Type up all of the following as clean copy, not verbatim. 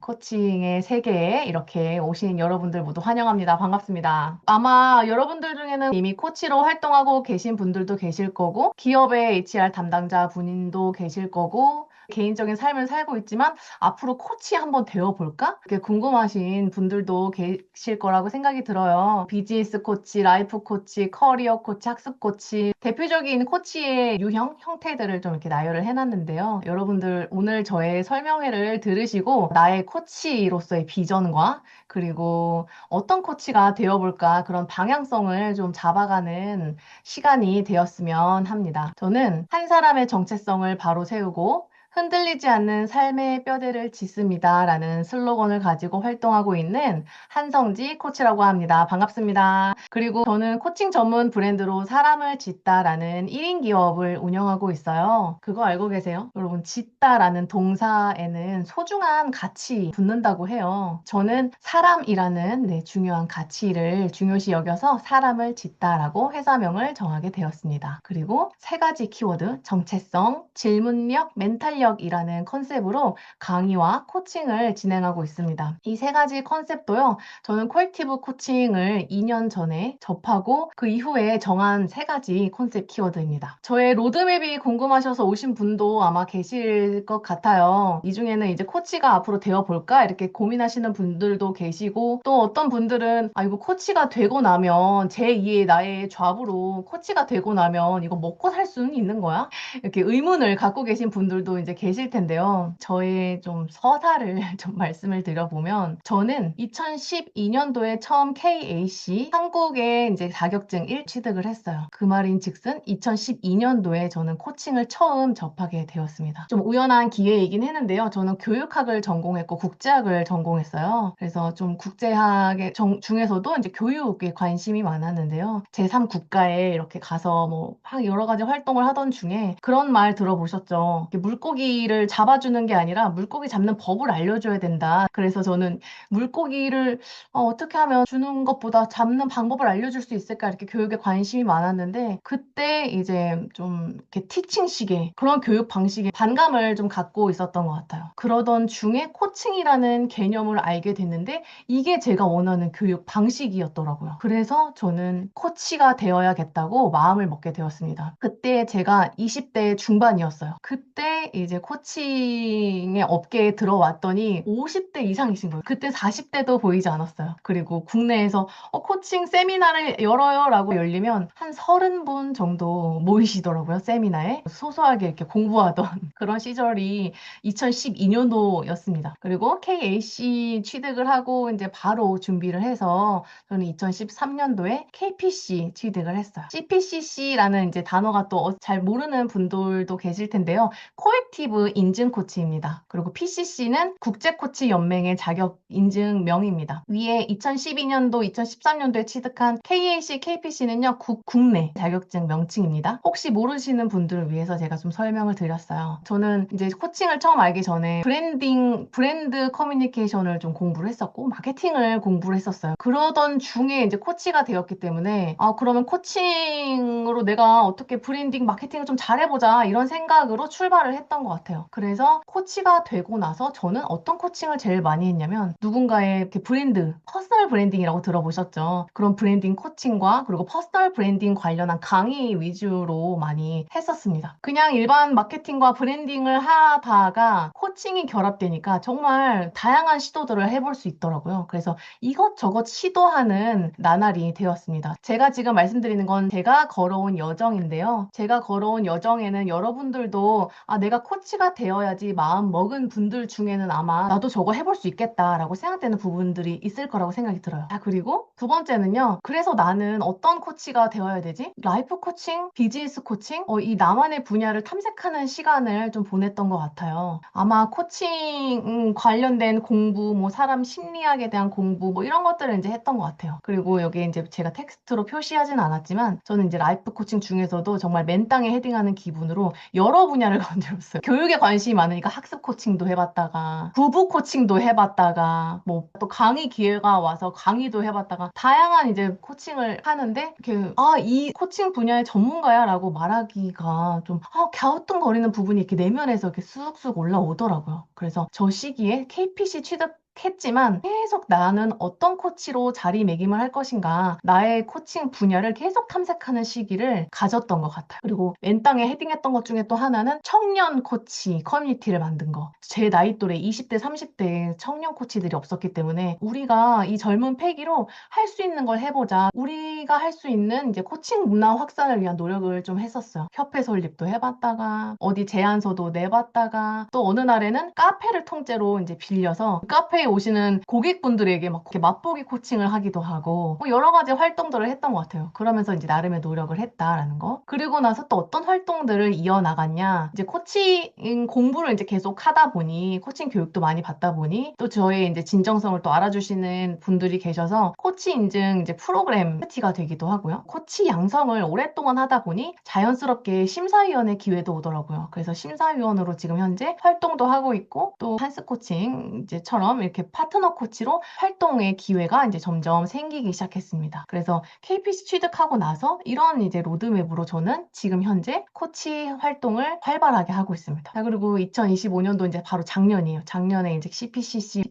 코칭의 세계에 이렇게 오신 여러분들 모두 환영합니다. 반갑습니다. 아마 여러분들 중에는 이미 코치로 활동하고 계신 분들도 계실 거고, 기업의 HR 담당자 분도 계실 거고, 개인적인 삶을 살고 있지만 앞으로 코치 한번 되어볼까? 그게 궁금하신 분들도 계실 거라고 생각이 들어요. 비즈니스 코치, 라이프 코치, 커리어 코치, 학습 코치, 대표적인 코치의 유형, 형태들을 좀 이렇게 나열을 해놨는데요. 여러분들 오늘 저의 설명회를 들으시고 나의 코치로서의 비전과 그리고 어떤 코치가 되어볼까 그런 방향성을 좀 잡아가는 시간이 되었으면 합니다. 저는 한 사람의 정체성을 바로 세우고 흔들리지 않는 삶의 뼈대를 짚습니다. 라는 슬로건을 가지고 활동하고 있는 한성지 코치라고 합니다. 반갑습니다. 그리고 저는 코칭 전문 브랜드로 사람을 짓다라는 1인 기업을 운영하고 있어요. 그거 알고 계세요? 여러분, 짓다라는 동사에는 소중한 가치 붙는다고 해요. 저는 사람이라는 중요한 가치를 중요시 여겨서 사람을 짓다라고 회사명을 정하게 되었습니다. 그리고 세 가지 키워드, 정체성, 질문력, 멘탈력이라는 컨셉으로 강의와 코칭을 진행하고 있습니다. 이 세 가지 컨셉도요, 저는 콜ek티브 코칭을 2년 전에 접하고 그 이후에 정한 세 가지 컨셉 키워드입니다. 저의 로드맵이 궁금하셔서 오신 분도 아마 계실 것 같아요. 이 중에는 이제 코치가 앞으로 되어볼까? 이렇게 고민하시는 분들도 계시고, 또 어떤 분들은 이거 코치가 되고 나면 제2의 나의 잡으로 코치가 되고 나면 이거 먹고 살 수는 있는 거야? 이렇게 의문을 갖고 계신 분들도 이제 계실 텐데요. 저의 좀 서사를 좀 말씀을 드려보면, 저는 2012년도에 처음 KAC 한국에 이제 자격증 1 취득을 했어요. 그 말인 즉슨 2012년도에 저는 코칭을 처음 접하게 되었습니다. 좀 우연한 기회이긴 했는데요. 저는 교육학을 전공했고 국제학을 전공했어요. 그래서 좀 국제학의 중에서도 이제 교육에 관심이 많았는데요. 제3국가에 이렇게 가서 뭐 여러 가지 활동을 하던 중에 그런 말 들어보셨죠? 물고기를 잡아주는 게 아니라 물고기 잡는 법을 알려줘야 된다. 그래서 저는 물고기를 어떻게 하면 주는 것보다 잡는 방법을 알려줄 수 있을까 이렇게 교육에 관심이 많았는데, 그때 이제 좀 이렇게 티칭식의 그런 교육 방식에 반감을 좀 갖고 있었던 것 같아요. 그러던 중에 코칭이라는 개념을 알게 됐는데 이게 제가 원하는 교육 방식이었더라고요. 그래서 저는 코치가 되어야겠다고 마음을 먹게 되었습니다. 그때 제가 20대 중반이었어요. 그때 이제 코칭의 업계에 들어왔더니 50대 이상이신 거예요. 그때 40대도 보이지 않았어요. 그리고 국내에서 코칭 세미나를 열어요 라고 열리면 한 30분 정도 모이시더라고요. 세미나에 소소하게 이렇게 공부하던 그런 시절이 2012년도였습니다. 그리고 KAC 취득을 하고 이제 바로 준비를 해서 저는 2013년도에 KPC 취득을 했어요. CPCC라는 이제 단어가 또 잘 모르는 분들도 계실 텐데요. 코액티브 인증 코치입니다. 그리고 PCC는 국제 코치 연맹의 자격 인증명입니다. 위에 2012년도, 2013년도에 취득한 KAC, KPC는요, 국내 자격증 명칭입니다. 혹시 모르시는 분들을 위해서 제가 좀 설명을 드렸어요. 저는 이제 코칭을 처음 알기 전에 브랜드 커뮤니케이션을 좀 공부를 했었고, 마케팅을 공부를 했었어요. 그러던 중에 이제 코치가 되었기 때문에, 그러면 코칭으로 내가 어떻게 브랜딩, 마케팅을 좀 잘해보자, 이런 생각으로 출발을 했던 것 같아요. 그래서 코치가 되고 나서 저는 어떤 코칭을 제일 많이 했냐면, 누군가의 이렇게 브랜드, 퍼스널 브랜딩이라고 들어보셨죠? 그런 브랜딩 코칭과 그리고 퍼스널 브랜딩 관련한 강의 위주로 많이 했었습니다. 그냥 일반 마케팅과 브랜딩을 하다가 코칭이 결합되니까 정말 다양한 시도들을 해볼 수 있더라고요. 그래서 이것저것 시도하는 나날이 되었습니다. 제가 지금 말씀드리는 건 제가 걸어온 여정인데요. 제가 걸어온 여정에는 여러분들도 내가 코치가 되어야지 마음 먹은 분들 중에는 아마 나도 저거 해볼 수 있겠다라고 생각되는 부분들이 있을 거라고 생각이 들어요. 그리고 두 번째는요. 그래서 나는 어떤 코치가 되어야 되지? 라이프 코칭, 비즈니스 코칭? 이 나만의 분야를 탐색하는 시간을 좀 보냈던 것 같아요. 아마 코칭 관련된 공부, 뭐 사람 심리학에 대한 공부, 뭐 이런 것들을 이제 했던 것 같아요. 그리고 여기 이제 제가 텍스트로 표시하진 않았지만 저는 이제 라이프 코칭 중에서도 정말 맨 땅에 헤딩하는 기분으로 여러 분야를 건드렸어요. 교육에 관심이 많으니까 학습 코칭도 해봤다가 부부 코칭도 해봤다가 뭐 또 강의 기회가 와서 강의도 해봤다가 다양한 이제 코칭을 하는데 이렇게 이 코칭 분야의 전문가야 라고 말하기가 좀 갸우뚱거리는 부분이 이렇게 내면에서 이렇게 쑥쑥 올라오더라고요. 그래서 저 시기에 KPC 취득했지만 계속 나는 어떤 코치로 자리매김을 할 것인가 나의 코칭 분야를 계속 탐색하는 시기를 가졌던 것 같아요. 그리고 맨땅에 헤딩했던 것 중에 또 하나는 청년 코치 커뮤니티를 만든 거. 제 나이 또래 20대 30대에 청년 코치들이 없었기 때문에 우리가 이 젊은 패기로 할 수 있는 걸 해보자. 우리가 할 수 있는 이제 코칭 문화 확산을 위한 노력을 좀 했었어요. 협회 설립도 해봤다가 어디 제안서도 내봤다가 또 어느 날에는 카페를 통째로 이제 빌려서 카페에 오시는 고객분들에게 막 이렇게 맛보기 코칭을 하기도 하고 뭐 여러 가지 활동들을 했던 것 같아요. 그러면서 이제 나름의 노력을 했다라는 거. 그리고 나서 또 어떤 활동들을 이어나갔냐. 이제 코칭 공부를 이제 계속 하다 보니 코칭 교육도 많이 받다 보니 또 저의 이제 진정성을 또 알아주시는 분들이 계셔서 코치 인증 이제 프로그램 T가 되기도 하고요. 코치 양성을 오랫동안 하다 보니 자연스럽게 심사위원회 기회도 오더라고요. 그래서 심사위원으로 지금 현재 활동도 하고 있고 또 한스 코칭 이제처럼 이렇게 파트너 코치로 활동의 기회가 이제 점점 생기기 시작했습니다. 그래서 KPC 취득하고 나서 이런 이제 로드맵으로 저는 지금 현재 코치 활동을 활발하게 하고 있습니다. 자, 그리고 2025년도 이제 바로 작년이에요. 작년에 이제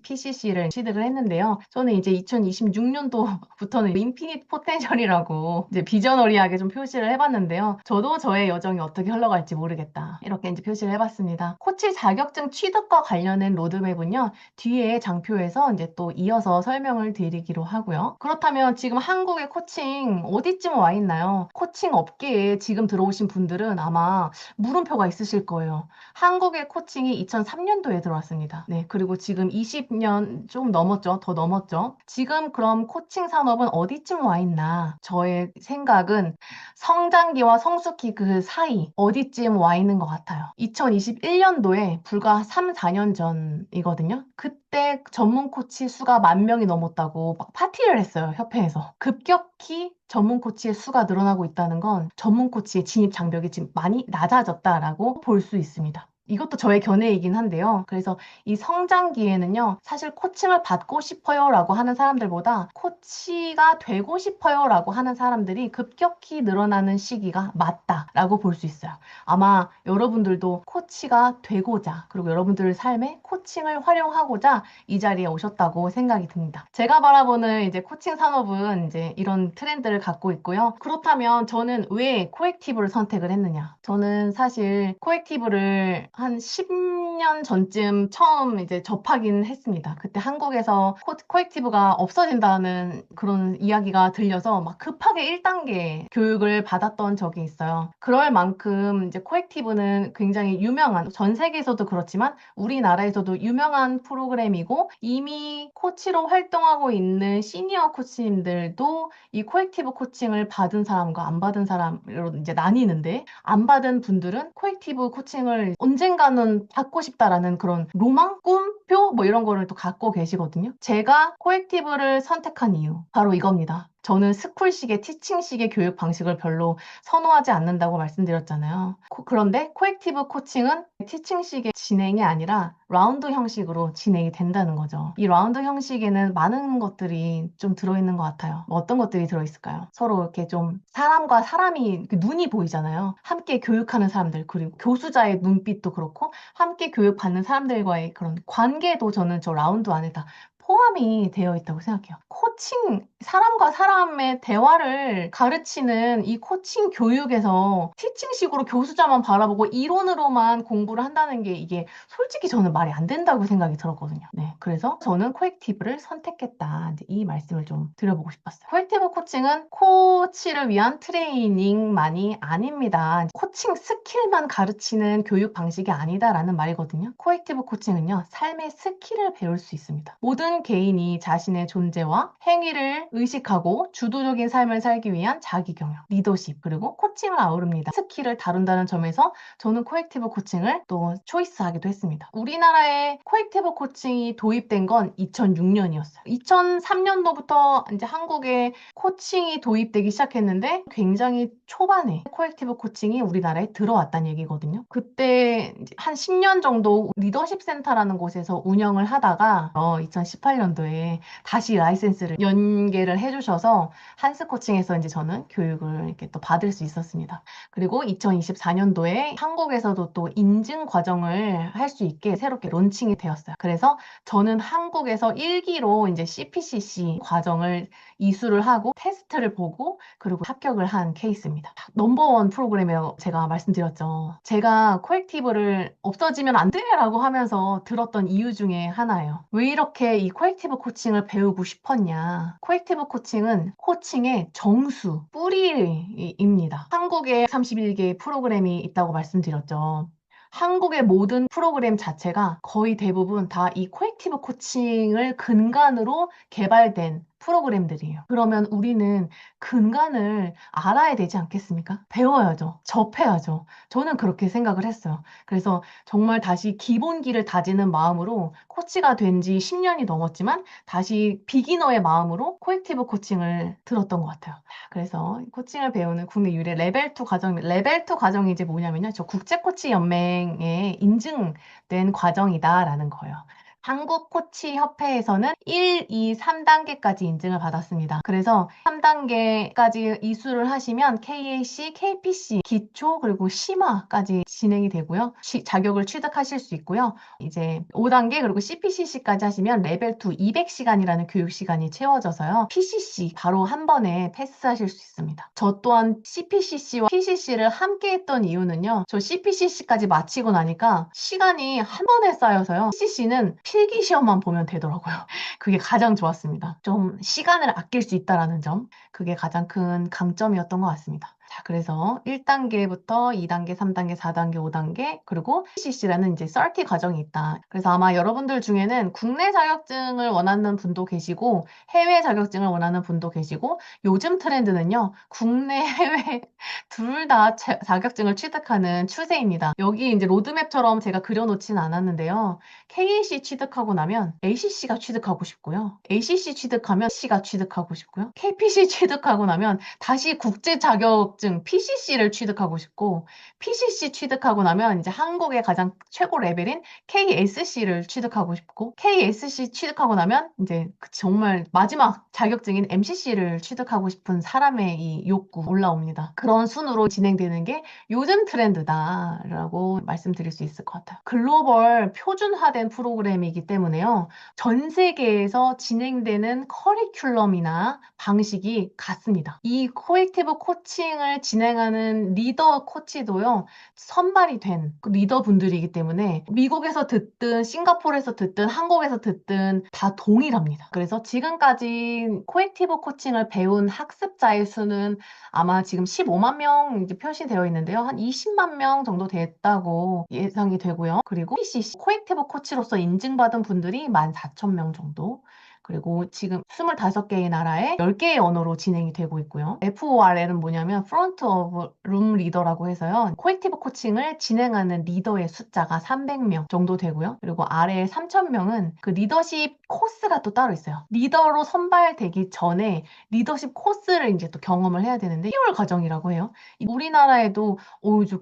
PCC를 취득을 했는데요. 저는 이제 2026년도부터는 인피니트 포텐셜이라고 이제 비저너리하게 좀 표시를 해봤는데요. 저도 저의 여정이 어떻게 흘러갈지 모르겠다. 이렇게 이제 표시를 해봤습니다. 코치 자격증 취득과 관련된 로드맵은요. 뒤에 장표에서 이제 또 이어서 설명을 드리기로 하고요. 그렇다면 지금 한국의 코칭 어디쯤 와 있나요? 코칭 업계에 지금 들어오신 분들은 아마 물음표가 있으실 거예요. 한국의 코칭이 2003년도에 들어왔습니다. 네, 그리고 지금 20년 좀 넘었죠. 더 넘었죠. 지금 그럼 코칭 산업은 어디쯤 와 있나? 저의 생각은 성장기와 성숙기 그 사이 어디쯤 와 있는 것 같아요. 2021년도에 불과 3, 4년 전이거든요. 그때 전문 코치 수가 10,000명이 넘었다고 막 파티를 했어요, 협회에서. 급격히 전문 코치의 수가 늘어나고 있다는 건 전문 코치의 진입 장벽이 지금 많이 낮아졌다라고 볼 수 있습니다. 이것도 저의 견해이긴 한데요. 그래서 이 성장기에는요, 사실 코칭을 받고 싶어요 라고 하는 사람들보다 코치가 되고 싶어요 라고 하는 사람들이 급격히 늘어나는 시기가 맞다라고 볼 수 있어요. 아마 여러분들도 코치가 되고자, 그리고 여러분들의 삶에 코칭을 활용하고자 이 자리에 오셨다고 생각이 듭니다. 제가 바라보는 이제 코칭 산업은 이제 이런 트렌드를 갖고 있고요. 그렇다면 저는 왜 코액티브를 선택을 했느냐? 저는 사실 코액티브를 한 10년 전쯤 처음 이제 접하긴 했습니다. 그때 한국에서 코액티브가 없어진다는 그런 이야기가 들려서 막 급하게 1단계 교육을 받았던 적이 있어요. 그럴 만큼 이제 코액티브는 굉장히 유명한, 전 세계에서도 그렇지만 우리나라에서도 유명한 프로그램이고 이미 코치로 활동하고 있는 시니어 코치님들도 이 코액티브 코칭을 받은 사람과 안 받은 사람으로 이제 나뉘는데 안 받은 분들은 코액티브 코칭을 언젠가는 받고 싶다라는 그런 로망, 꿈표 뭐 이런 거를 또 갖고 계시거든요. 제가 코액티브를 선택한 이유 바로 이겁니다. 저는 스쿨식의 티칭식의 교육 방식을 별로 선호하지 않는다고 말씀드렸잖아요. 그런데 코액티브 코칭은 티칭식의 진행이 아니라 라운드 형식으로 진행이 된다는 거죠. 이 라운드 형식에는 많은 것들이 좀 들어있는 것 같아요. 뭐 어떤 것들이 들어있을까요? 서로 이렇게 좀 사람과 사람이 눈이 보이잖아요. 함께 교육하는 사람들, 그리고 교수자의 눈빛도 그렇고 함께 교육받는 사람들과의 그런 관계도 저는 저 라운드 안에 다 포함이 되어 있다고 생각해요. 코칭, 사람과 사람의 대화를 가르치는 이 코칭 교육에서 티칭식으로 교수자만 바라보고 이론으로만 공부를 한다는 게 이게 솔직히 저는 말이 안 된다고 생각이 들었거든요. 네, 그래서 저는 코액티브를 선택했다. 이제 이 말씀을 좀 드려보고 싶었어요. 코액티브 코칭은 코치를 위한 트레이닝만이 아닙니다. 코칭 스킬만 가르치는 교육 방식이 아니다라는 말이거든요. 코액티브 코칭은요, 삶의 스킬을 배울 수 있습니다. 모든 개인이 자신의 존재와 행위를 의식하고 주도적인 삶을 살기 위한 자기 경영, 리더십, 그리고 코칭을 아우릅니다. 스킬을 다룬다는 점에서 저는 코액티브 코칭을 또 초이스하기도 했습니다. 우리나라에 코액티브 코칭이 도입된 건 2006년이었어요. 2003년도부터 이제 한국에 코칭이 도입되기 시작했는데 굉장히 초반에 코액티브 코칭이 우리나라에 들어왔다는 얘기거든요. 그때 한 10년 정도 리더십 센터라는 곳에서 운영을 하다가 2018년도에 다시 라이센스를 연계를 해주셔서 한스 코칭에서 이제 저는 교육을 이렇게 또 받을 수 있었습니다. 그리고 2024년도에 한국에서도 또 인증 과정을 할 수 있게 새롭게 론칭이 되었어요. 그래서 저는 한국에서 1기로 이제 CPCC 과정을 이수를 하고 테스트를 보고 그리고 합격을 한 케이스입니다. 넘버원 프로그램이라고 제가 말씀드렸죠. 제가 코액티브를 없어지면 안 돼라고 하면서 들었던 이유 중에 하나예요. 왜 이렇게 이 코액티브 코칭을 배우고 싶었냐. 코액티브 코칭은 코칭의 정수, 뿌리입니다. 한국에 31개 프로그램이 있다고 말씀드렸죠. 한국의 모든 프로그램 자체가 거의 대부분 다 이 코액티브 코칭을 근간으로 개발된 프로그램들이에요. 그러면 우리는 근간을 알아야 되지 않겠습니까? 배워야죠. 접해야죠. 저는 그렇게 생각을 했어요. 그래서 정말 다시 기본기를 다지는 마음으로 코치가 된 지 10년이 넘었지만 다시 비기너의 마음으로 코액티브 코칭을 들었던 것 같아요. 그래서 코칭을 배우는 국내 유일의 레벨 2 과정, 레벨 2 과정이 이제 뭐냐면요. 저 국제코치연맹에 인증된 과정이다라는 거예요. 한국 코치 협회에서는 1, 2, 3단계까지 인증을 받았습니다. 그래서 3단계까지 이수를 하시면 KAC, KPC, 기초 그리고 심화까지 진행이 되고요. 자격을 취득하실 수 있고요. 이제 5단계 그리고 CPCC까지 하시면 레벨 2 200시간이라는 교육 시간이 채워져서요. PCC 바로 한 번에 패스하실 수 있습니다. 저 또한 CPCC와 PCC를 함께 했던 이유는요. 저 CPCC까지 마치고 나니까 시간이 한 번에 쌓여서요. PCC는 필기 시험만 보면 되더라고요. 그게 가장 좋았습니다. 좀 시간을 아낄 수 있다는 점, 그게 가장 큰 강점이었던 것 같습니다. 자, 그래서 1단계부터 2단계, 3단계, 4단계, 5단계, 그리고 CC라는 이제 설티 과정이 있다. 그래서 아마 여러분들 중에는 국내 자격증을 원하는 분도 계시고, 해외 자격증을 원하는 분도 계시고, 요즘 트렌드는요, 국내, 해외 둘 다 자격증을 취득하는 추세입니다. 여기 이제 로드맵처럼 제가 그려놓지는 않았는데요. KAC 취득하고 나면 ACC가 취득하고 싶고요. ACC 취득하면 C가 취득하고 싶고요. KPC 취득하고 나면 다시 국제 자격증 PCC를 취득하고 싶고 PCC 취득하고 나면 이제 한국의 가장 최고 레벨인 KSC를 취득하고 싶고 KSC 취득하고 나면 이제 정말 마지막 자격증인 MCC를 취득하고 싶은 사람의 이 욕구 올라옵니다. 그런 순으로 진행되는 게 요즘 트렌드다라고 말씀드릴 수 있을 것 같아요. 글로벌 표준화된 프로그램이기 때문에요. 전 세계에서 진행되는 커리큘럼이나 방식이 같습니다. 이 코액티브 코칭을 진행하는 리더 코치도요. 선발이 된 리더분들이기 때문에 미국에서 듣든 싱가포르에서 듣든 한국에서 듣든 다 동일합니다. 그래서 지금까지 코액티브 코칭을 배운 학습자의 수는 아마 지금 15만 명 이제 표시되어 있는데요. 한 20만 명 정도 됐다고 예상이 되고요. 그리고 PCC, 코액티브 코치로서 인증받은 분들이 14,000명 정도. 그리고 지금 25개의 나라에 10개의 언어로 진행이 되고 있고요. FORL은 뭐냐면 Front of Room Leader라고 해서요. 코액티브 코칭을 진행하는 리더의 숫자가 300명 정도 되고요. 그리고 아래 3,000명은 그 리더십 코스가 또 따로 있어요. 리더로 선발되기 전에 리더십 코스를 이제 또 경험을 해야 되는데 1개월 과정이라고 해요. 우리나라에도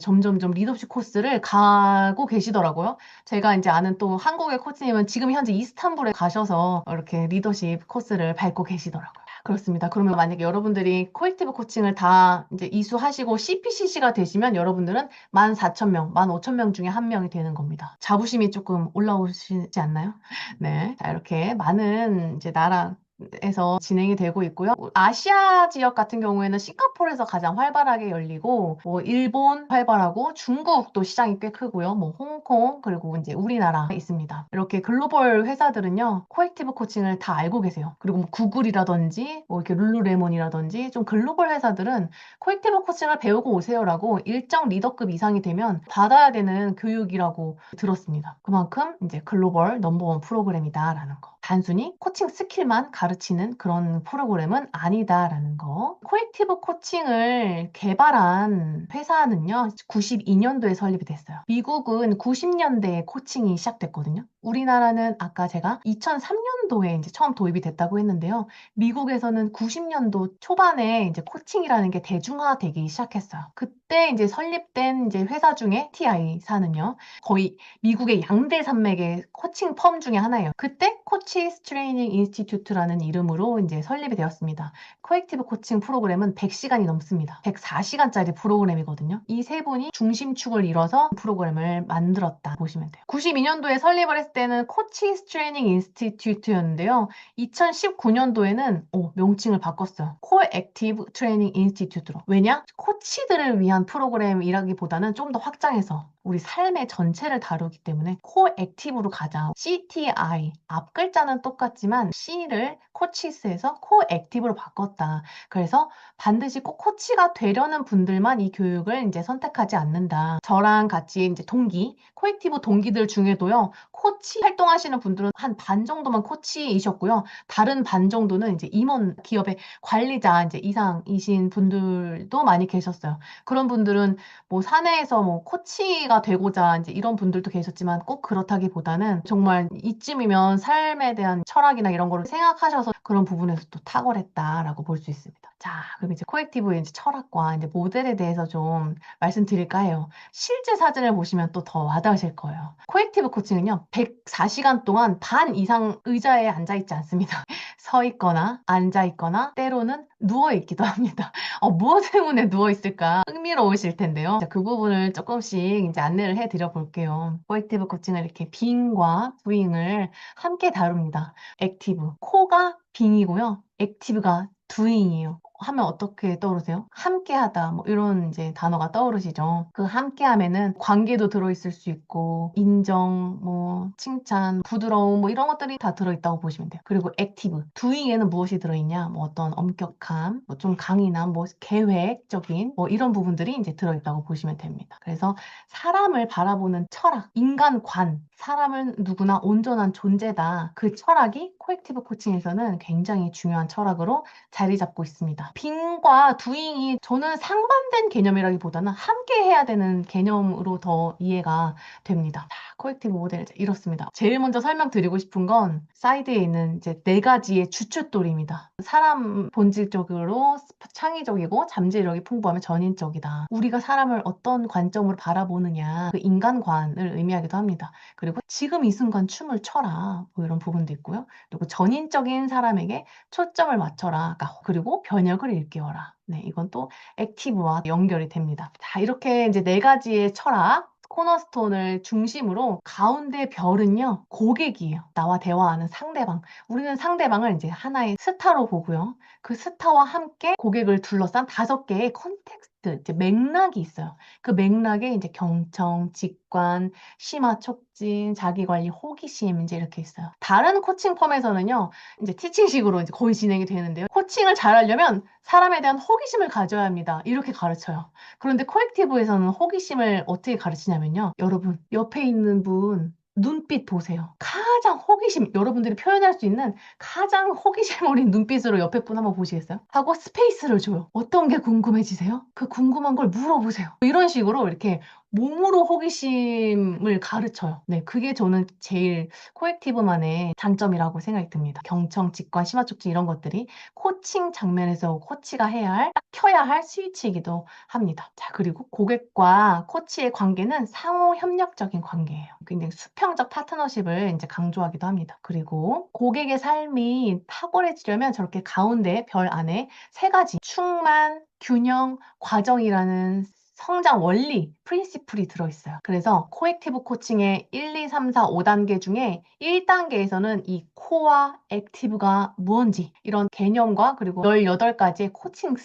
점점점 리더십 코스를 가고 계시더라고요. 제가 이제 아는 또 한국의 코치님은 지금 현재 이스탄불에 가셔서 이렇게 리더십 코스를 밟고 계시더라고요. 그렇습니다. 그러면 만약에 여러분들이 코액티브 코칭을 다 이제 이수하시고 CPCC가 되시면 여러분들은 14,000명, 15,000명 중에 한 명이 되는 겁니다. 자부심이 조금 올라오시지 않나요? 네. 자, 이렇게 많은 이제 나라에서 진행이 되고 있고요. 아시아 지역 같은 경우에는 싱가포르에서 가장 활발하게 열리고, 뭐 일본 활발하고 중국도 시장이 꽤 크고요. 뭐 홍콩 그리고 이제 우리나라 있습니다. 이렇게 글로벌 회사들은요 코액티브 코칭을 다 알고 계세요. 그리고 뭐 구글이라든지 뭐 이렇게 룰루레몬이라든지 좀 글로벌 회사들은 코액티브 코칭을 배우고 오세요라고 일정 리더급 이상이 되면 받아야 되는 교육이라고 들었습니다. 그만큼 이제 글로벌 넘버원 프로그램이다라는 거. 단순히 코칭 스킬만 가르치는 그런 프로그램은 아니다라는 거. 코액티브 코칭을 개발한 회사는요, 92년도에 설립이 됐어요. 미국은 90년대에 코칭이 시작됐거든요. 우리나라는 아까 제가 2003년도에 이제 처음 도입이 됐다고 했는데요. 미국에서는 90년도 초반에 이제 코칭이라는 게 대중화되기 시작했어요. 그때 이제 설립된 이제 회사 중에 TI사는요, 거의 미국의 양대 산맥의 코칭 펌 중에 하나예요. 그때 코치스 트레이닝 인스티튜트라는 이름으로 이제 설립이 되었습니다. 코액티브 코칭 프로그램은 100시간이 넘습니다. 104시간짜리 프로그램이거든요. 이 세 분이 중심축을 이뤄서 프로그램을 만들었다 보시면 돼요. 92년도에 설립을 했을 때는 코치스 트레이닝 인스티튜트였는데요. 2019년도에는 명칭을 바꿨어요. 코액티브 트레이닝 인스티튜트로. 왜냐? 코치들을 위한 프로그램이라기보다는 좀 더 확장해서 우리 삶의 전체를 다루기 때문에 코액티브로 가자. CTI. 앞 글자는 똑같지만 C를 코치스에서 코액티브로 바꿨다. 그래서 반드시 꼭 코치가 되려는 분들만 이 교육을 이제 선택하지 않는다. 저랑 같이 이제 동기, 코액티브 동기들 중에도요, 코치 활동하시는 분들은 한 반 정도만 코치이셨고요. 다른 반 정도는 이제 임원, 기업의 관리자 이제 이상이신 분들도 많이 계셨어요. 그런 분들은 뭐 사내에서 뭐 코치가 되고자 이제 이런 분들도 계셨지만 꼭 그렇다기보다는 정말 이쯤이면 삶에 대한 철학이나 이런 거를 생각하셔서 그런 부분에서 또 탁월했다라고 볼 수 있습니다. 자, 그럼 이제 코액티브의 이제 철학과 이제 모델에 대해서 좀 말씀드릴까 해요. 실제 사진을 보시면 또 더 와닿으실 거예요. 코액티브 코칭은요, 104시간 동안 반 이상 의자에 앉아 있지 않습니다. 서 있거나 앉아 있거나 때로는 누워 있기도 합니다. 무엇 때문에 누워 있을까 흥미로우실 텐데요. 자, 그 부분을 조금씩 이제 안내를 해드려 볼게요. 코액티브 코칭은 이렇게 빙과 부잉을 함께 다룹니다. 액티브, 코가 빙이고요. 액티브가 doing이에요. 하면 어떻게 떠오르세요? 함께하다, 뭐 이런 이제 단어가 떠오르시죠. 그 함께함에는 관계도 들어있을 수 있고, 인정, 뭐 칭찬, 부드러움, 뭐 이런 것들이 다 들어있다고 보시면 돼요. 그리고 액티브, doing에는 무엇이 들어있냐? 뭐 어떤 엄격함, 뭐 좀 강인함, 뭐 계획적인, 뭐 이런 부분들이 이제 들어있다고 보시면 됩니다. 그래서 사람을 바라보는 철학, 인간관, 사람은 누구나 온전한 존재다. 그 철학이 코액티브 코칭에서는 굉장히 중요한 철학으로 자리 잡고 있습니다. 빙과 두잉이 저는 상반된 개념이라기보다는 함께 해야 되는 개념으로 더 이해가 됩니다. 자, 코액티브 모델 이렇습니다. 제일 먼저 설명드리고 싶은 건 사이드에 있는 이제 4가지의 주춧돌입니다. 사람 본질적으로 창의적이고 잠재력이 풍부하면 전인적이다. 우리가 사람을 어떤 관점으로 바라보느냐, 그 인간관을 의미하기도 합니다. 그리고 지금 이 순간 춤을 춰라, 뭐 이런 부분도 있고요. 그리고 전인적인 사람에게 초점을 맞춰라. 그리고 변혁을 일깨워라. 네, 이건 또 액티브와 연결이 됩니다. 자, 이렇게 이제 4가지의 철학, 코너스톤을 중심으로 가운데 별은요, 고객이에요. 나와 대화하는 상대방. 우리는 상대방을 이제 하나의 스타로 보고요. 그 스타와 함께 고객을 둘러싼 5개의 컨텍스트, 이제 맥락이 있어요. 그 맥락에 이제 경청, 직관, 심화 촉진, 자기관리, 호기심 이제 이렇게 있어요. 다른 코칭 펌에서는요, 이제 티칭식으로 이제 거의 진행이 되는데요. 코칭을 잘하려면 사람에 대한 호기심을 가져야 합니다. 이렇게 가르쳐요. 그런데 코액티브에서는 호기심을 어떻게 가르치냐면요. 여러분, 옆에 있는 분 눈빛 보세요. 가장 호기심, 여러분들이 표현할 수 있는 가장 호기심 어린 눈빛으로 옆에 분 한번 보시겠어요? 하고 스페이스를 줘요. 어떤 게 궁금해지세요? 그 궁금한 걸 물어보세요. 이런 식으로 이렇게 몸으로 호기심을 가르쳐요. 네, 그게 저는 제일 코액티브만의 장점이라고 생각이 듭니다. 경청, 직관, 심화촉진 이런 것들이 코칭 장면에서 코치가 해야 할, 딱 켜야 할 스위치이기도 합니다. 자, 그리고 고객과 코치의 관계는 상호 협력적인 관계예요. 굉장히 수평적 파트너십을 이제 강조하기도 합니다. 그리고 고객의 삶이 탁월해지려면 저렇게 가운데 별 안에 3가지 충만, 균형, 과정이라는 성장 원리, 프린시플이 들어있어요. 그래서 코액티브 코칭의 1, 2, 3, 4, 5단계 중에 1단계에서는 이 코와 액티브가 무언지 이런 개념과 그리고 18가지의 코칭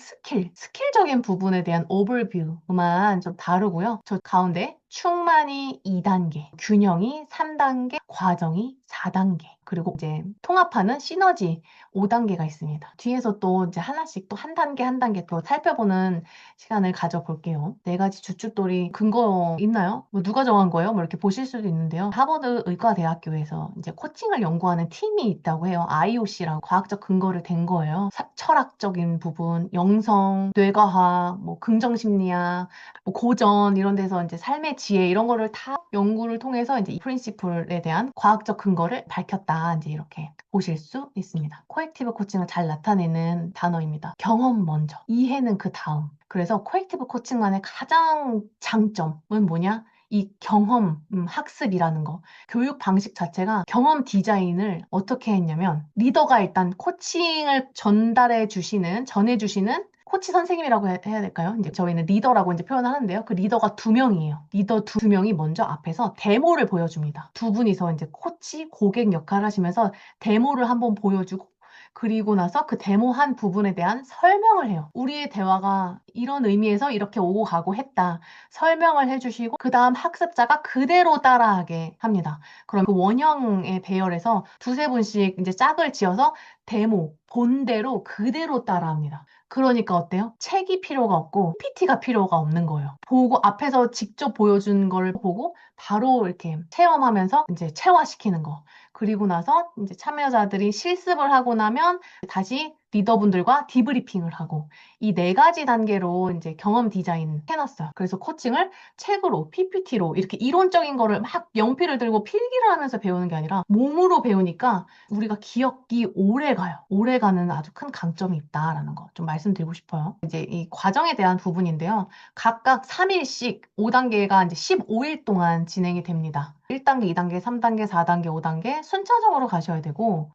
스킬적인 부분에 대한 오버뷰만 좀 다루고요. 저 가운데 충만이 2단계, 균형이 3단계, 과정이 4단계. 그리고 이제 통합하는 시너지 5단계가 있습니다. 뒤에서 또 이제 하나씩 또 한 단계 한 단계 또 살펴보는 시간을 가져볼게요. 4가지 주춧돌이 근거 있나요? 뭐 누가 정한 거예요? 뭐 이렇게 보실 수도 있는데요. 하버드 의과대학교에서 이제 코칭을 연구하는 팀이 있다고 해요. IOC라고 과학적 근거를 댄 거예요. 철학적인 부분, 영성, 뇌과학, 뭐 긍정심리학, 뭐 고전 이런 데서 이제 삶의 지혜 이런 거를 다 연구를 통해서 이제 이 프린시플에 대한 과학적 근거를 밝혔다. 이제 이렇게 보실 수 있습니다. 코액티브 코칭을 잘 나타내는 단어입니다. 경험 먼저, 이해는 그 다음. 그래서 코액티브 코칭만의 가장 장점은 뭐냐? 이 경험, 학습이라는 거. 교육 방식 자체가 경험 디자인을 어떻게 했냐면 리더가 일단 코칭을 전해 주시는 코치 선생님이라고 해야 될까요? 이제 저희는 리더라고 이제 표현하는데요. 그 리더가 2명이에요. 리더 2명이 먼저 앞에서 데모를 보여줍니다. 두 분이서 이제 코치, 고객 역할을 하시면서 데모를 한번 보여주고 그리고 나서 그 데모한 부분에 대한 설명을 해요. 우리의 대화가 이런 의미에서 이렇게 오고 가고 했다. 설명을 해주시고 그 다음 학습자가 그대로 따라하게 합니다. 그럼 그 원형의 배열에서 두세 분씩 이제 짝을 지어서 데모, 본대로 그대로 따라합니다. 그러니까 어때요? 책이 필요가 없고 PPT가 필요가 없는 거예요. 보고 앞에서 직접 보여준 걸 보고 바로 이렇게 체험하면서 이제 체화시키는 거. 그리고 나서 이제 참여자들이 실습을 하고 나면 다시 리더분들과 디브리핑을 하고 이 4가지 단계로 이제 경험 디자인 해놨어요. 그래서 코칭을 책으로, PPT로 이렇게 이론적인 거를 막 연필을 들고 필기를 하면서 배우는 게 아니라 몸으로 배우니까 우리가 기억이 오래 가요. 오래 가는 아주 큰 강점이 있다라는 거 좀 말씀드리고 싶어요. 이제 이 과정에 대한 부분인데요. 각각 3일씩 5단계가 이제 15일 동안 진행이 됩니다. 1단계, 2단계, 3단계, 4단계, 5단계 순차적으로 가셔야 되고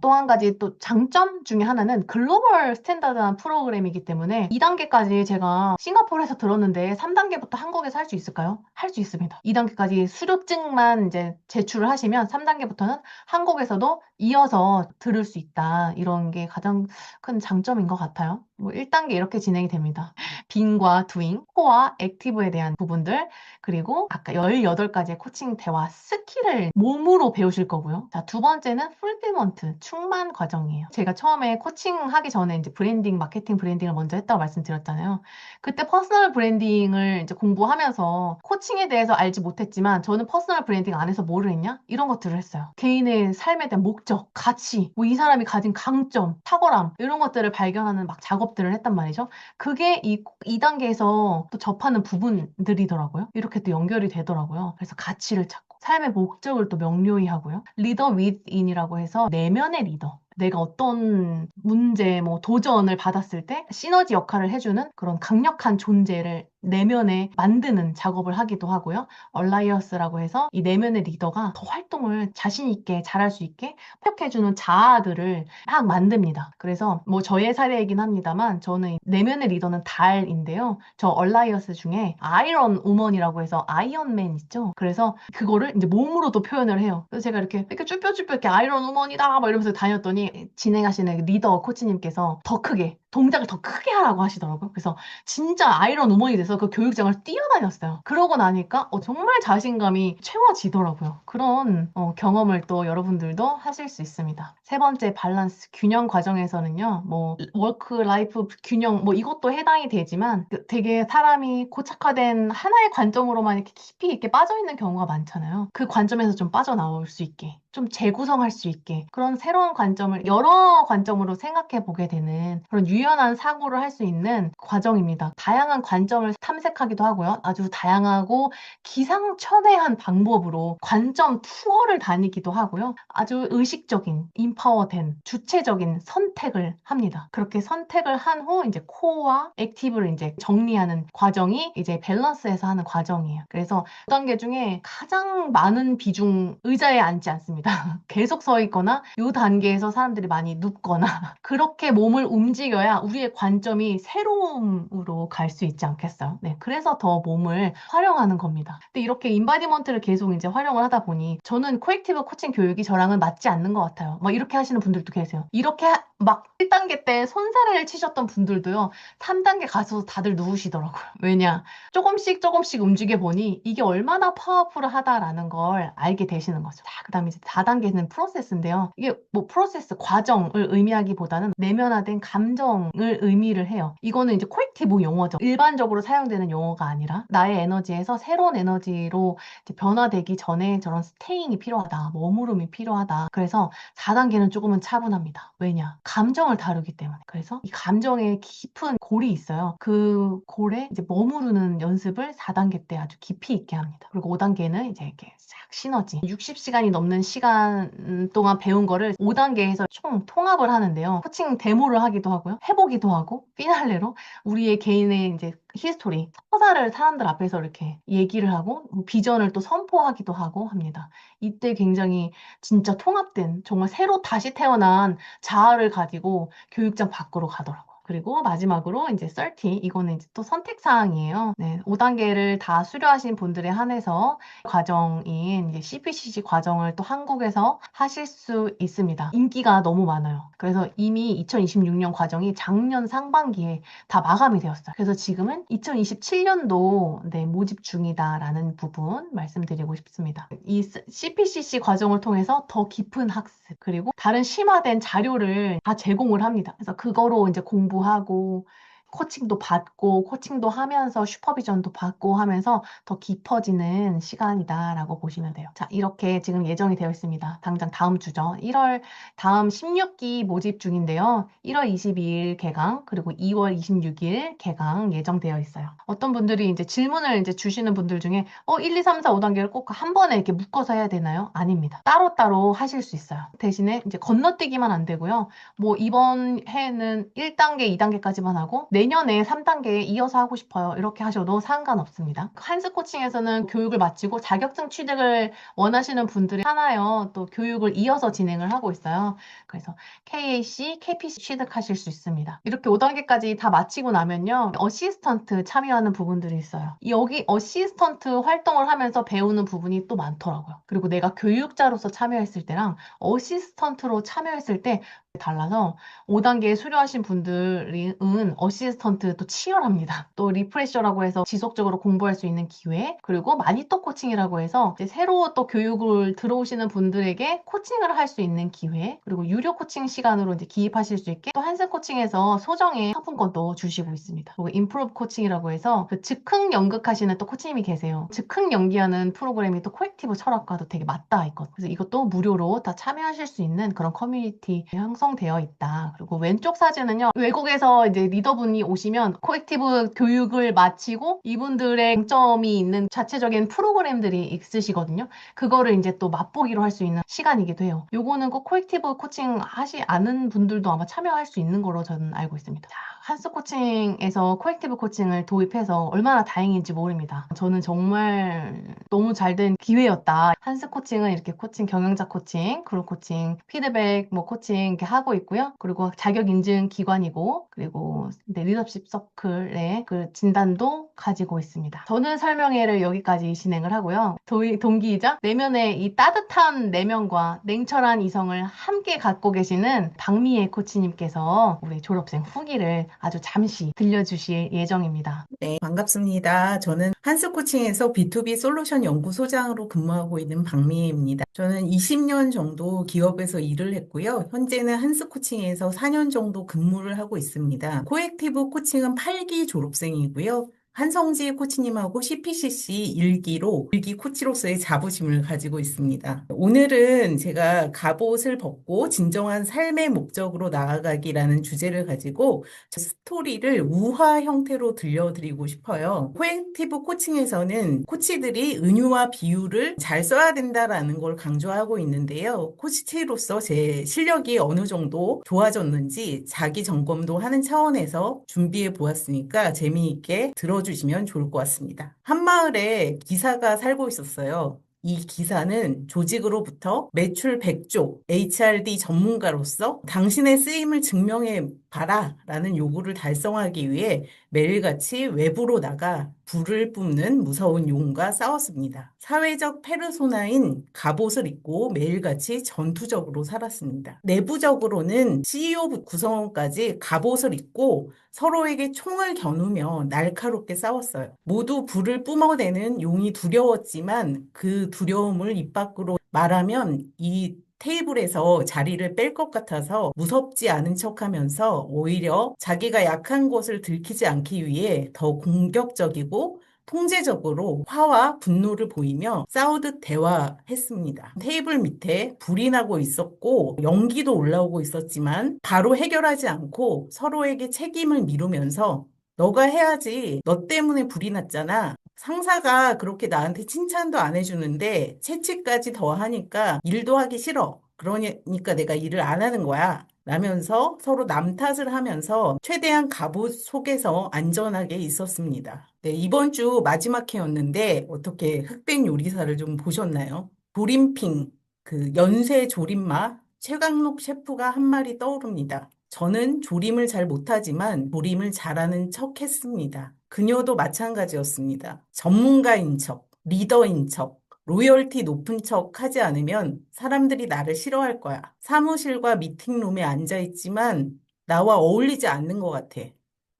또 한 가지 또 장점 중에 하나는 글로벌 스탠다드한 프로그램이기 때문에 2단계까지 제가 싱가포르에서 들었는데 3단계부터 한국에서 할 수 있을까요? 할 수 있습니다. 2단계까지 수료증만 이제 제출을 하시면 3단계부터는 한국에서도 이어서 들을 수 있다. 이런 게 가장 큰 장점인 것 같아요. 뭐 1단계 이렇게 진행이 됩니다. 빙과 두잉, 코어와 액티브에 대한 부분들 그리고 아까 18가지의 코칭 대화 스킬을 몸으로 배우실 거고요. 자, 두 번째는 풀필먼트, 충만 과정이에요. 제가 처음에 코칭하기 전에 이제 브랜딩, 마케팅 브랜딩을 먼저 했다고 말씀드렸잖아요. 그때 퍼스널 브랜딩을 이제 공부하면서 코칭에 대해서 알지 못했지만 저는 퍼스널 브랜딩 안에서 뭐를 했냐? 이런 것들을 했어요. 개인의 삶에 대한 목적, 가치, 뭐 이 사람이 가진 강점, 탁월함 이런 것들을 발견하는 막 작업들을 했단 말이죠. 그게 이 2단계에서 또 접하는 부분들이더라고요. 이렇게 또 연결이 되더라고요. 그래서 가치를 찾고 삶의 목적을 또 명료히 하고요. 리더 윗인이라고 해서 내면의 리더. 내가 어떤 문제, 뭐 도전을 받았을 때 시너지 역할을 해주는 그런 강력한 존재를 내면에 만드는 작업을 하기도 하고요. 얼라이어스라고 해서 이 내면의 리더가 더 활동을 자신 있게 잘할 수 있게 협력해주는 자아들을 막 만듭니다. 그래서 뭐 저의 사례이긴 합니다만 저는 내면의 리더는 달인데요. 저 얼라이어스 중에 아이런 우먼이라고 해서 아이언맨 있죠. 그래서 그거를 이제 몸으로도 표현을 해요. 그래서 제가 이렇게 쭈뼛쭈뼛 이렇게 아이런 우먼이다 막 이러면서 다녔더니 진행하시는 리더 코치님께서 더 크게 동작을 더 크게 하라고 하시더라고요. 그래서 진짜 아이런 우먼이 돼서 그 교육장을 뛰어다녔어요. 그러고 나니까 정말 자신감이 채워지더라고요. 그런 경험을 또 여러분들도 하실 수 있습니다. 세 번째 밸런스 균형 과정에서는요. 뭐 워크 라이프 균형 뭐 이것도 해당이 되지만 되게 사람이 고착화된 하나의 관점으로만 이렇게 깊이 있게 빠져있는 경우가 많잖아요. 그 관점에서 좀 빠져나올 수 있게 좀 재구성할 수 있게 그런 새로운 관점을 여러 관점으로 생각해 보게 되는 그런 유연한 사고를 할 수 있는 과정입니다. 다양한 관점을 탐색하기도 하고요. 아주 다양하고 기상천외한 방법으로 관점 투어를 다니기도 하고요. 아주 의식적인, 인파워된, 주체적인 선택을 합니다. 그렇게 선택을 한 후 이제 코어와 액티브를 이제 정리하는 과정이 이제 밸런스에서 하는 과정이에요. 그래서 5단계 중에 가장 많은 비중 의자에 앉지 않습니다. 계속 서 있거나 이 단계에서 사람들이 많이 눕거나 그렇게 몸을 움직여야 그래야 우리의 관점이 새로움으로 갈 수 있지 않겠어요? 네, 그래서 더 몸을 활용하는 겁니다. 근데 이렇게 인바디먼트를 계속 이제 활용을 하다 보니 저는 코액티브 코칭 교육이 저랑은 맞지 않는 것 같아요. 막 이렇게 하시는 분들도 계세요. 이렇게 막 1단계 때 손사래를 치셨던 분들도요, 3단계 가서 다들 누우시더라고요. 왜냐? 조금씩 조금씩 움직여 보니 이게 얼마나 파워풀하다라는 걸 알게 되시는 거죠. 자, 그다음에 이제 4단계는 프로세스인데요. 이게 뭐 프로세스 과정을 의미하기보다는 내면화된 감정을 의미를 해요. 이거는 이제 콜ek티브 용어죠. 일반적으로 사용되는 용어가 아니라 나의 에너지에서 새로운 에너지로 이제 변화되기 전에 저런 스테잉이 필요하다. 머무름이 필요하다. 그래서 4단계는 조금은 차분합니다. 왜냐? 감정을 다루기 때문에. 그래서 이 감정에 깊은 골이 있어요. 그 골에 이제 머무르는 연습을 4단계 때 아주 깊이 있게 합니다. 그리고 5단계는 이제 이렇게 싹 시너지. 60시간이 넘는 시간 동안 배운 거를 5단계에서 총 통합을 하는데요. 코칭 데모를 하기도 하고요. 해보기도 하고, 피날레로 우리의 개인의 이제 히스토리, 서사를 사람들 앞에서 이렇게 얘기를 하고, 비전을 또 선포하기도 하고 합니다. 이때 굉장히 진짜 통합된, 정말 새로 다시 태어난 자아를 가지고 교육장 밖으로 가더라고요. 그리고 마지막으로 이제 30, 이거는 이제 또 선택사항이에요. 네, 5단계를 다 수료하신 분들에 한해서 과정인 이제 CPCC 과정을 또 한국에서 하실 수 있습니다. 인기가 너무 많아요. 그래서 이미 2026년 과정이 작년 상반기에 다 마감이 되었어요. 그래서 지금은 2027년도 네, 모집 중이다라는 부분 말씀드리고 싶습니다. 이 CPCC 과정을 통해서 더 깊은 학습, 그리고 다른 심화된 자료를 다 제공을 합니다. 그래서 그거로 이제 공부하고 코칭도 받고 코칭도 하면서 슈퍼비전도 받고 하면서 더 깊어지는 시간이다라고 보시면 돼요. 자, 이렇게 지금 예정이 되어 있습니다. 당장 다음 주죠. 1월 다음 16기 모집 중인데요. 1월 22일 개강, 그리고 2월 26일 개강 예정되어 있어요. 어떤 분들이 이제 질문을 이제 주시는 분들 중에 1, 2, 3, 4, 5단계를 꼭 한 번에 이렇게 묶어서 해야 되나요? 아닙니다. 따로따로 하실 수 있어요. 대신에 이제 건너뛰기만 안 되고요. 뭐 이번 해에는 1단계, 2단계까지만 하고 내년에 3단계에 이어서 하고 싶어요. 이렇게 하셔도 상관없습니다. 한스 코칭에서는 교육을 마치고 자격증 취득을 원하시는 분들이 하나요. 또 교육을 이어서 진행을 하고 있어요. 그래서 KAC, KPC 취득하실 수 있습니다. 이렇게 5단계까지 다 마치고 나면요. 어시스턴트 참여하는 부분들이 있어요. 여기 어시스턴트 활동을 하면서 배우는 부분이 또 많더라고요. 그리고 내가 교육자로서 참여했을 때랑 어시스턴트로 참여했을 때 달라서 5단계에 수료하신 분들은 어시스턴트 또 치열합니다. 또 리프레셔라고 해서 지속적으로 공부할 수 있는 기회, 그리고 마니또 코칭이라고 해서 이제 새로 또 교육을 들어오시는 분들에게 코칭을 할 수 있는 기회, 그리고 유료 코칭 시간으로 이제 기입하실 수 있게 또 한스 코칭에서 소정의 상품권도 주시고 있습니다. 그리고 인프로브 코칭이라고 해서 그 즉흥 연극하시는 또 코치님이 계세요. 즉흥 연기하는 프로그램이 또 코액티브 철학과도 되게 맞닿아 있거든요. 그래서 이것도 무료로 다 참여하실 수 있는 그런 커뮤니티 형성되어 있다. 그리고 왼쪽 사진은요, 외국에서 이제 리더분이 오시면 코액티브 교육을 마치고 이분들의 장점이 있는 자체적인 프로그램들이 있으시거든요. 그거를 이제 또 맛보기로 할 수 있는 시간이기도 해요. 요거는 꼭 코액티브 코칭 하지 않은 분들도 아마 참여할 수 있는 거로 저는 알고 있습니다. 자, 한스 코칭에서 코액티브 코칭을 도입해서 얼마나 다행인지 모릅니다. 저는 정말 너무 잘된 기회였다. 한스 코칭은 이렇게 코칭, 경영자 코칭, 그룹 코칭, 피드백, 뭐 코칭 이렇게 하고 있고요. 그리고 자격 인증 기관이고, 그리고 리더십 서클의 그 진단도 가지고 있습니다. 저는 설명회를 여기까지 진행을 하고요. 동기이자 내면의 이 따뜻한 내면과 냉철한 이성을 함께 갖고 계시는 박미애 코치님께서 우리 졸업생 후기를 아주 잠시 들려주실 예정입니다. 네, 반갑습니다. 저는 한스 코칭에서 B2B 솔루션 연구소장으로 근무하고 있는 박미애입니다. 저는 20년 정도 기업에서 일을 했고요. 현재는 한스 코칭에서 4년 정도 근무를 하고 있습니다. 코액티브 코칭은 8기 졸업생이고요. 한성지 코치님하고 CPCC 1기 코치로서의 자부심을 가지고 있습니다. 오늘은 제가 갑옷을 벗고 진정한 삶의 목적으로 나아가기라는 주제를 가지고 스토리를 우화 형태로 들려드리고 싶어요. 코액티브 코칭에서는 코치들이 은유와 비유를 잘 써야 된다라는 걸 강조하고 있는데요. 코치로서 제 실력이 어느 정도 좋아졌는지 자기 점검도 하는 차원에서 준비해 보았으니까 재미있게 들어주시면 좋을 것 같습니다. 한 마을에 기사가 살고 있었어요. 이 기사는 조직으로부터 매출 100조 HRD 전문가로서 당신의 쓰임을 증명해 봐라라는 요구를 달성하기 위해 매일같이 외부로 나가 불을 뿜는 무서운 용과 싸웠습니다. 사회적 페르소나인 갑옷을 입고 매일같이 전투적으로 살았습니다. 내부적으로는 CEO 구성원까지 갑옷을 입고 서로에게 총을 겨누며 날카롭게 싸웠어요. 모두 불을 뿜어대는 용이 두려웠지만 그 두려움을 입 밖으로 말하면 이 테이블에서 자리를 뺄 것 같아서 무섭지 않은 척하면서 오히려 자기가 약한 곳을 들키지 않기 위해 더 공격적이고 통제적으로 화와 분노를 보이며 싸우듯 대화했습니다. 테이블 밑에 불이 나고 있었고 연기도 올라오고 있었지만 바로 해결하지 않고 서로에게 책임을 미루면서 너가 해야지. 너 때문에 불이 났잖아. 상사가 그렇게 나한테 칭찬도 안 해주는데 채찍까지 더 하니까 일도 하기 싫어. 그러니까 내가 일을 안 하는 거야. 라면서 서로 남 탓을 하면서 최대한 갑옷 속에서 안전하게 있었습니다. 네, 이번 주 마지막 회였는데 어떻게 흑백 요리사를 좀 보셨나요? 조림핑, 그 연쇄 조림마 최강록 셰프가 한 말이 떠오릅니다. 저는 조림을 잘 못하지만 조림을 잘하는 척 했습니다. 그녀도 마찬가지였습니다. 전문가인 척, 리더인 척, 로열티 높은 척 하지 않으면 사람들이 나를 싫어할 거야. 사무실과 미팅룸에 앉아 있지만 나와 어울리지 않는 것 같아.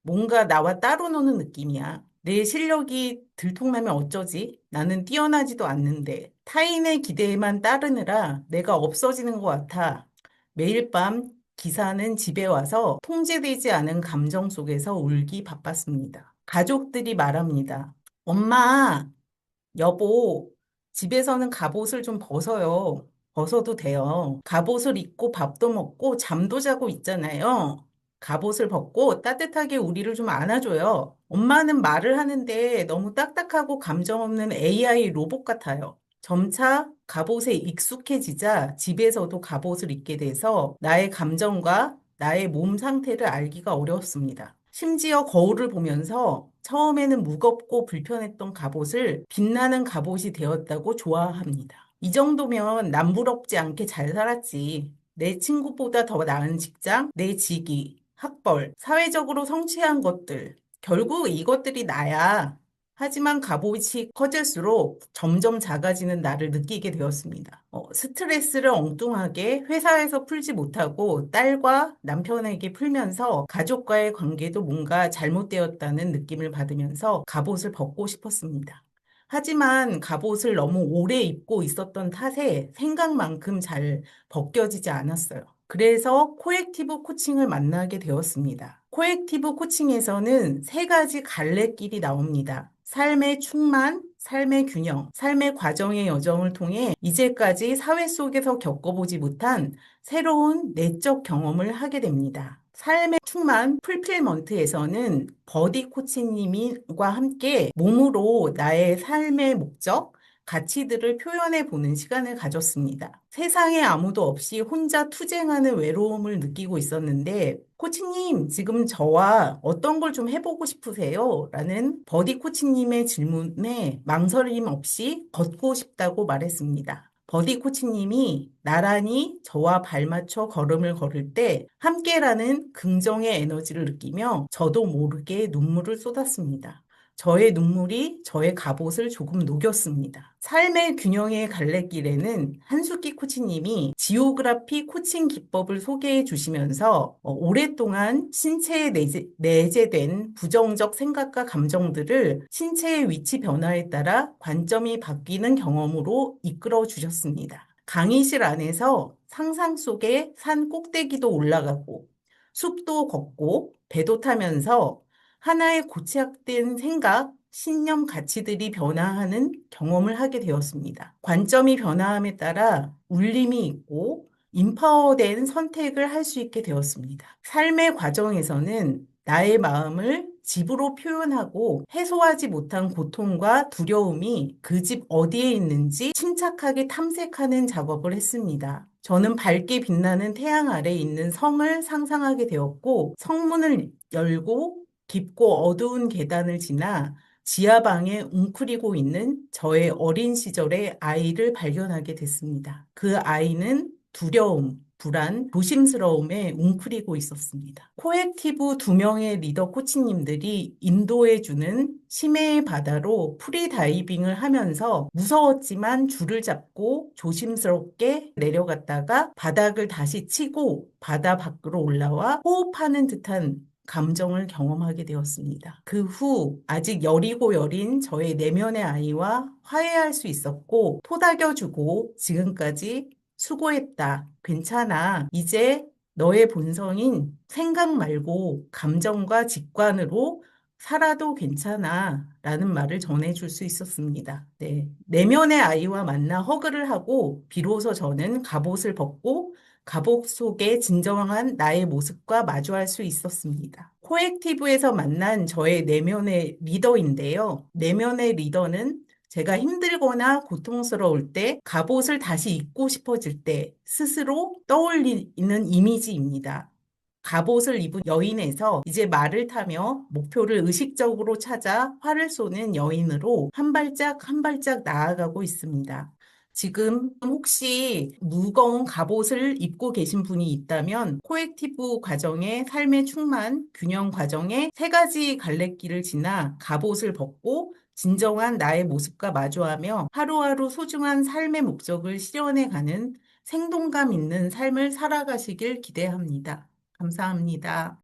뭔가 나와 따로 노는 느낌이야. 내 실력이 들통나면 어쩌지? 나는 뛰어나지도 않는데. 타인의 기대에만 따르느라 내가 없어지는 것 같아. 매일 밤 기사는 집에 와서 통제되지 않은 감정 속에서 울기 바빴습니다. 가족들이 말합니다. 엄마, 여보, 집에서는 갑옷을 좀 벗어요. 벗어도 돼요. 갑옷을 입고 밥도 먹고 잠도 자고 있잖아요. 갑옷을 벗고 따뜻하게 우리를 좀 안아줘요. 엄마는 말을 하는데 너무 딱딱하고 감정 없는 AI 로봇 같아요. 점차 갑옷에 익숙해지자 집에서도 갑옷을 입게 돼서 나의 감정과 나의 몸 상태를 알기가 어려웠습니다. 심지어 거울을 보면서 처음에는 무겁고 불편했던 갑옷을 빛나는 갑옷이 되었다고 좋아합니다. 이 정도면 남부럽지 않게 잘 살았지. 내 친구보다 더 나은 직장, 내 직위, 학벌, 사회적으로 성취한 것들. 결국 이것들이 나야. 하지만 갑옷이 커질수록 점점 작아지는 나를 느끼게 되었습니다. 스트레스를 엉뚱하게 회사에서 풀지 못하고 딸과 남편에게 풀면서 가족과의 관계도 뭔가 잘못되었다는 느낌을 받으면서 갑옷을 벗고 싶었습니다. 하지만 갑옷을 너무 오래 입고 있었던 탓에 생각만큼 잘 벗겨지지 않았어요. 그래서 코액티브 코칭을 만나게 되었습니다. 코액티브 코칭에서는 세 가지 갈래길이 나옵니다. 삶의 충만, 삶의 균형, 삶의 과정의 여정을 통해 이제까지 사회 속에서 겪어보지 못한 새로운 내적 경험을 하게 됩니다. 삶의 충만 풀필먼트에서는 버디 코치님과 함께 몸으로 나의 삶의 목적, 가치들을 표현해 보는 시간을 가졌습니다. 세상에 아무도 없이 혼자 투쟁하는 외로움을 느끼고 있었는데, 코치님, 지금 저와 어떤 걸 좀 해보고 싶으세요? 라는 버디 코치님의 질문에 망설임 없이 걷고 싶다고 말했습니다. 버디 코치님이 나란히 저와 발맞춰 걸음을 걸을 때 함께라는 긍정의 에너지를 느끼며 저도 모르게 눈물을 쏟았습니다. 저의 눈물이 저의 갑옷을 조금 녹였습니다. 삶의 균형의 갈래길에는 한숙기 코치님이 지오그라피 코칭 기법을 소개해 주시면서 오랫동안 신체에 내재된 부정적 생각과 감정들을 신체의 위치 변화에 따라 관점이 바뀌는 경험으로 이끌어 주셨습니다. 강의실 안에서 상상 속에 산 꼭대기도 올라가고 숲도 걷고 배도 타면서 하나의 고착된 생각, 신념, 가치들이 변화하는 경험을 하게 되었습니다. 관점이 변화함에 따라 울림이 있고 인파워된 선택을 할 수 있게 되었습니다. 삶의 과정에서는 나의 마음을 집으로 표현하고 해소하지 못한 고통과 두려움이 그 집 어디에 있는지 침착하게 탐색하는 작업을 했습니다. 저는 밝게 빛나는 태양 아래 있는 성을 상상하게 되었고 성문을 열고 깊고 어두운 계단을 지나 지하방에 웅크리고 있는 저의 어린 시절의 아이를 발견하게 됐습니다. 그 아이는 두려움, 불안, 조심스러움에 웅크리고 있었습니다. 코액티브 두 명의 리더 코치님들이 인도해주는 심해의 바다로 프리다이빙을 하면서 무서웠지만 줄을 잡고 조심스럽게 내려갔다가 바닥을 다시 치고 바다 밖으로 올라와 호흡하는 듯한 감정을 경험하게 되었습니다. 그 후 아직 여리고 여린 저의 내면의 아이와 화해할 수 있었고 토닥여주고 지금까지 수고했다. 괜찮아. 이제 너의 본성인 생각 말고 감정과 직관으로 살아도 괜찮아. 라는 말을 전해줄 수 있었습니다. 네. 내면의 아이와 만나 허그를 하고 비로소 저는 갑옷을 벗고 갑옷 속의 진정한 나의 모습과 마주할 수 있었습니다. 코액티브에서 만난 저의 내면의 리더인데요. 내면의 리더는 제가 힘들거나 고통스러울 때, 갑옷을 다시 입고 싶어질 때 스스로 떠올리는 이미지입니다. 갑옷을 입은 여인에서 이제 말을 타며 목표를 의식적으로 찾아 활을 쏘는 여인으로 한 발짝 한 발짝 나아가고 있습니다. 지금 혹시 무거운 갑옷을 입고 계신 분이 있다면 코액티브 과정의 삶의 충만, 균형 과정의 세 가지 갈래길을 지나 갑옷을 벗고 진정한 나의 모습과 마주하며 하루하루 소중한 삶의 목적을 실현해 가는 생동감 있는 삶을 살아가시길 기대합니다. 감사합니다.